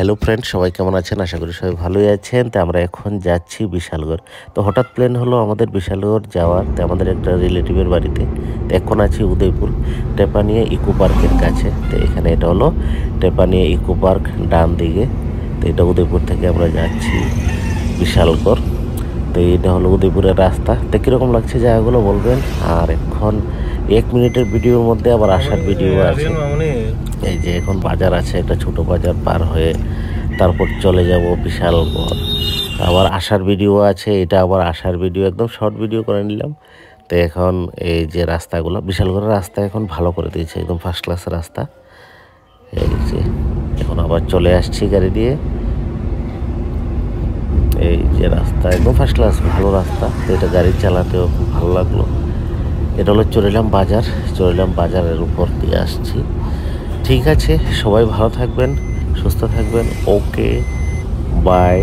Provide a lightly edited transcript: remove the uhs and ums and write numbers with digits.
Hello friend, সবাই কেমন আছেন? আশা করি সবাই ভালোই আছেন। তো আমরা এখন যাচ্ছি বিশালগড়। তো হঠাৎ প্ল্যান হলো আমাদের বিশালগড় যাওয়ার। তো আমাদের একটা রিলেটিভের বাড়িতে। তো এখন আছি উদয়পুর টেপানিয়া ইকো পার্কের কাছে। তো এখানে এটা হলো টেপানিয়া ইকো পার্ক, ডান দিকে। তো এটা উদয়পুর থেকে আমরা যাচ্ছি বিশালগড়। তো এটা হলো উদয়পুরের রাস্তা। তো কীরকম লাগছে জায়গাগুলো বলবেন। আর এখন 1 মিনিটের ভিডিওর মধ্যে আবার আসার ভিডিও আছে। এই যে এখন বাজার আছে, একটা ছোট বাজার পার হয়ে তারপর চলে যাব বিশালগড়। আবার আসার ভিডিও আছে, এটা আবার আসার ভিডিও, একদম শর্ট ভিডিও করে নিলাম। তো এখন এই যে রাস্তাগুলো, বিশালগড়ের রাস্তা এখন ভালো করে দিয়েছে, একদম ফার্স্ট ক্লাস রাস্তা। এই যে এখন আবার চলে আসছি গাড়ি দিয়ে। এই যে রাস্তা একদম ফার্স্ট ক্লাস, ভালো রাস্তা। তো এটা গাড়ি চালাতেও খুব ভালো লাগলো। এটা হলো চড়িলাম বাজারের উপর দিয়ে আসছি। ঠিক আছে, সবাই ভালো থাকবেন, সুস্থ থাকবেন। ওকে, বাই।